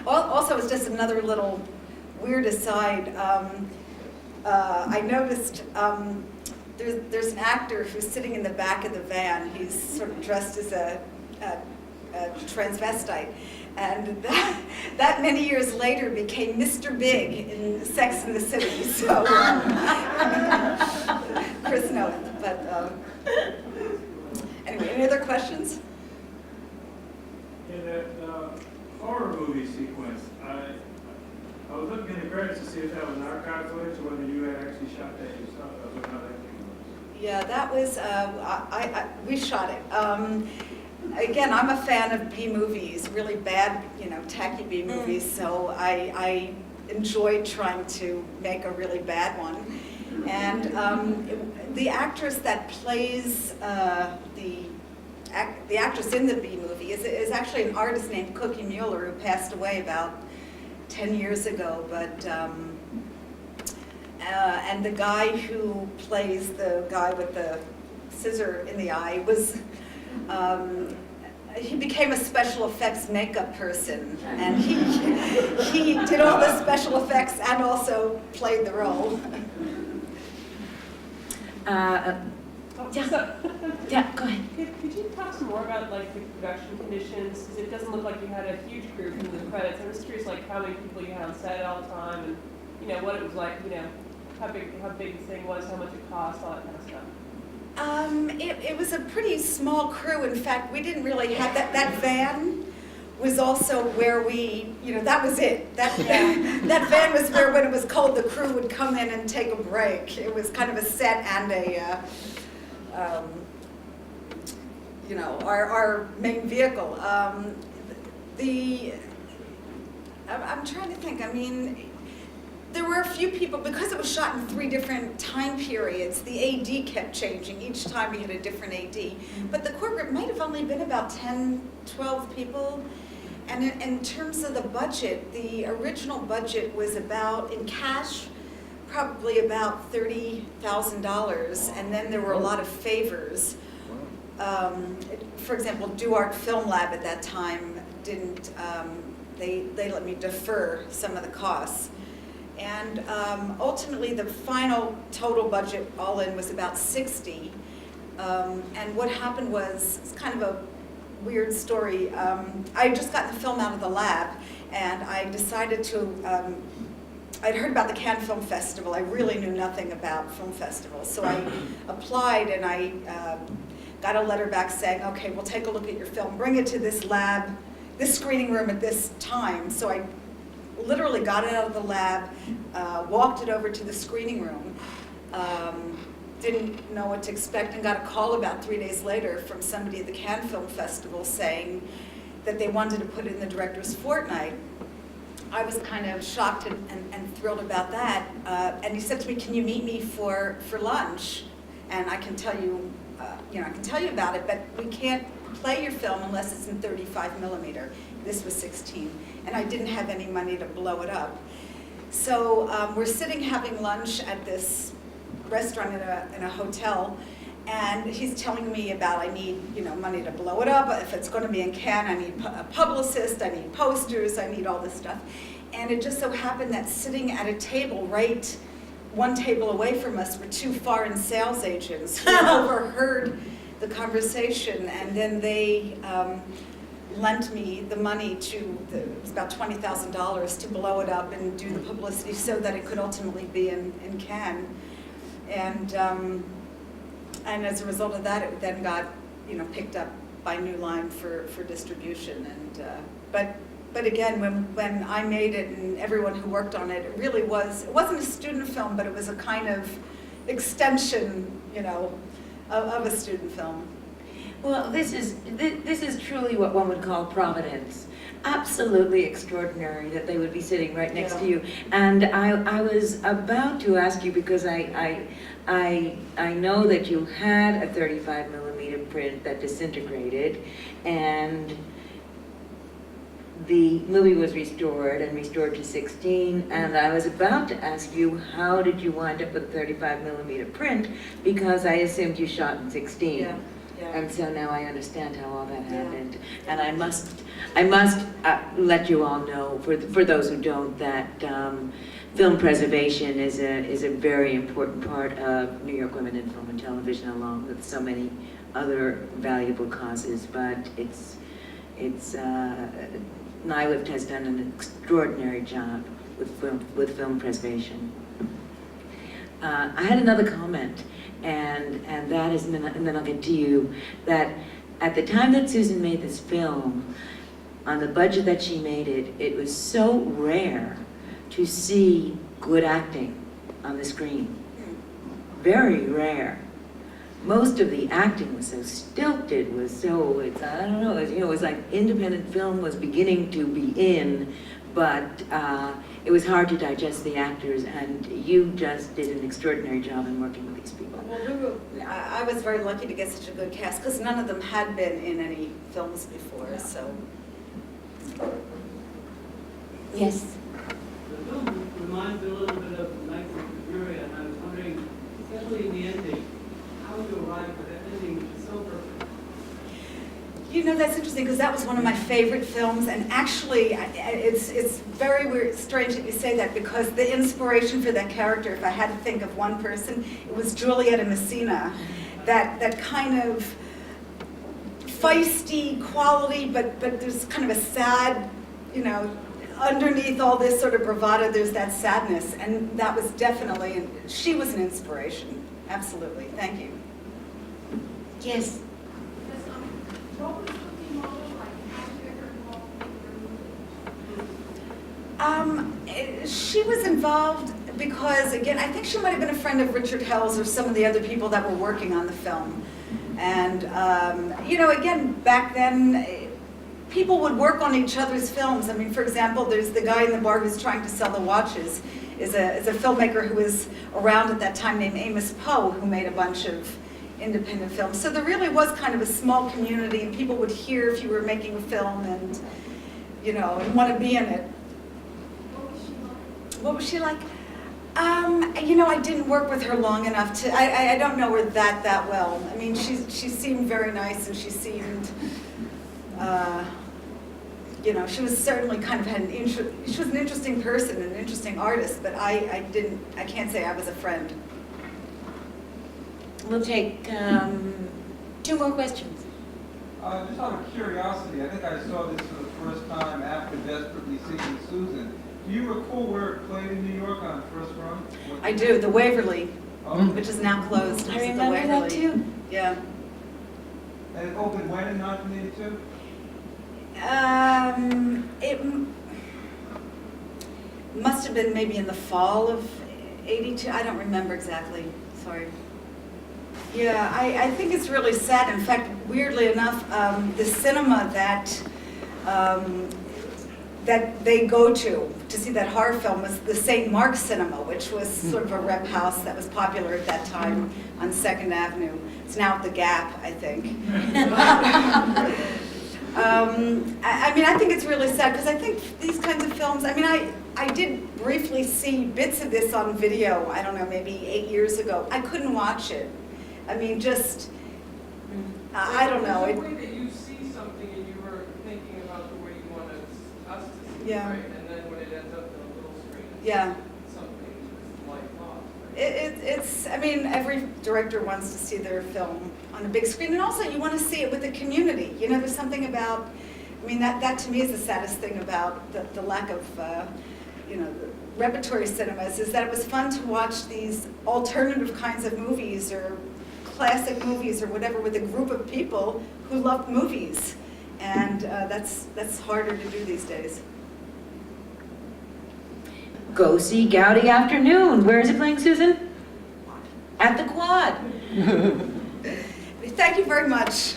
Also, it's just another little weird aside. I noticed there's an actor who's sitting in the back of the van. He's sort of dressed as a transvestite. And that many years later became Mr. Big in Sex and the City. So Chris knows. But anyway, any other questions? In that horror movie sequence, I was looking in the credits to see if that was archive footage or whether you had actually shot that yourself. I was wondering how that came out. Yeah, that was, we shot it. Again, I'm a fan of B movies, really bad, tacky B movies, so I enjoyed trying to make a really bad one. And the actress that plays the actress in the B movie is actually an artist named Cookie Mueller, who passed away about 10 years ago. But and the guy who plays the guy with the scissor in the eye was he became a special effects makeup person, and he did all the special effects and also played the role. Yeah, go ahead. Could you talk some more about the production conditions? Because it doesn't look like you had a huge crew from the credits. I'm just curious how many people you had on set all the time, and what it was like. How big the thing was, how much it cost, all that kind of stuff. It was a pretty small crew. In fact, we didn't really have that van was also where we, that was it. That van was where, when it was cold, the crew would come in and take a break. It was kind of a set and our main vehicle. I'm trying to think. I mean, there were a few people, because it was shot in 3 different time periods, the AD kept changing. Each time we had a different AD. But the core group might have only been about 10, 12 people. And in terms of the budget, the original budget was about, in cash, probably about $30,000. And then there were a lot of favors. For example, Duart Film Lab at that time didn't, they let me defer some of the costs. And ultimately, the final total budget all in was about 60. And what happened was, it's kind of a weird story. I had just gotten the film out of the lab, and I decided to, I'd heard about the Cannes Film Festival. I really knew nothing about film festivals. So I applied, and I got a letter back saying, okay, we'll take a look at your film, bring it to this lab, this screening room at this time. So I literally got it out of the lab, walked it over to the screening room, didn't know what to expect, and got a call about 3 days later from somebody at the Cannes Film Festival saying that they wanted to put it in the director's fortnight. I was kind of shocked and thrilled about that, and he said to me, can you meet me for lunch? And I can tell you, I can tell you about it, but we can't play your film unless it's in 35 millimeter. This was 16, and I didn't have any money to blow it up. So we're sitting having lunch at this restaurant in a hotel, and he's telling me about, I need money to blow it up. If it's going to be in Cannes, I need a publicist, I need posters, I need all this stuff. And it just so happened that sitting at a table right one table away from us were 2 foreign sales agents who overheard the conversation, and then they lent me the money it was about $20,000 to blow it up and do the publicity so that it could ultimately be in Cannes. And as a result of that, it then got picked up by New Line for distribution. And but again, when I made it and everyone who worked on it, it really wasn't a student film, but it was a kind of extension, of a student film. Well, this is truly what one would call providence. Absolutely extraordinary that they would be sitting right next to you. And I was about to ask you, because I know that you had a 35 millimeter print that disintegrated, and the movie was restored to 16, and I was about to ask you, how did you wind up with 35 millimeter print, because I assumed you shot in 16. Yeah. And so now I understand how all that happened. And I I must let you all know, for those who don't, that film preservation is a very important part of New York Women in Film and Television, along with so many other valuable causes. But NIWIFT has done an extraordinary job with film preservation. I had another comment, and that is, and then I'll get to you, that at the time that Susan made this film, on the budget that she made it, it was so rare to see good acting on the screen. Very rare. Most of the acting was so stilted, I don't know, it was like independent film was beginning to be in, but it was hard to digest the actors, and you just did an extraordinary job in working with these people. Well, I was very lucky to get such a good cast, because none of them had been in any films before, so. Yes? The film reminds me a little bit of Nights in Siberia, and I was wondering, especially in the ending, how you arrived at that ending, which is so perfect. You know, that's interesting, because that was one of my favorite films, and actually, it's very weird, strange that you say that, because the inspiration for that character, if I had to think of one person, it was Julieta Messina, that kind of feisty quality, but there's kind of a sad, you know, underneath all this sort of bravado, there's that sadness, and that was definitely, and she was an inspiration, absolutely. Thank you. Yes. What was the model like? How did you ever involved in your movie? She was involved because, again, I think she might have been a friend of Richard Hell's or some of the other people that were working on the film. And, you know, again, back then, people would work on each other's films. I mean, for example, there's the guy in the bar who's trying to sell the watches, is a filmmaker who was around at that time named Amos Poe, who made a bunch of independent films. So there really was kind of a small community, and people would hear if you were making a film and, you know, and want to be in it. What was she like? What was she like? You know, I didn't work with her long enough to, I don't know her that well. I mean, she seemed very nice, and she seemed, you know, she was certainly kind of she was an interesting person, an interesting artist, but I can't say I was a friend. We'll take 2 more questions. Just out of curiosity, I think I saw this for the first time after Desperately Seeking Susan. Do you recall where it played in New York on first run? I do, the Waverly, Oh, which is now closed. I It's the remember that Waverly. too. Yeah. and it opened when in 1982? It must have been maybe in the fall of '82. I don't remember exactly. Sorry. Yeah, I think it's really sad. In fact, weirdly enough, the cinema that they go to see that horror film was the St. Mark's Cinema, which was sort of a rep house that was popular at that time on 2nd Avenue. It's now at the Gap, I think. I mean, I think it's really sad, because I think these kinds of films, I mean, I did briefly see bits of this on video, I don't know, maybe 8 years ago. I couldn't watch it. I mean, just, I don't know. There's a way that you see something and you were thinking about the way you wanted us to see Yeah. it, right? And then when it ends up in a little screen, it's Yeah. something like lost, right? It's, I mean, every director wants to see their film on a big screen, and also you want to see it with the community. You know, there's something about, I mean, that to me is the saddest thing about the lack of, you know, the repertory cinemas, is that it was fun to watch these alternative kinds of movies or classic movies or whatever with a group of people who loved movies. And that's harder to do these days. Go see Gowdy Afternoon. Where is it playing, Susan? At the Quad. Thank you very much.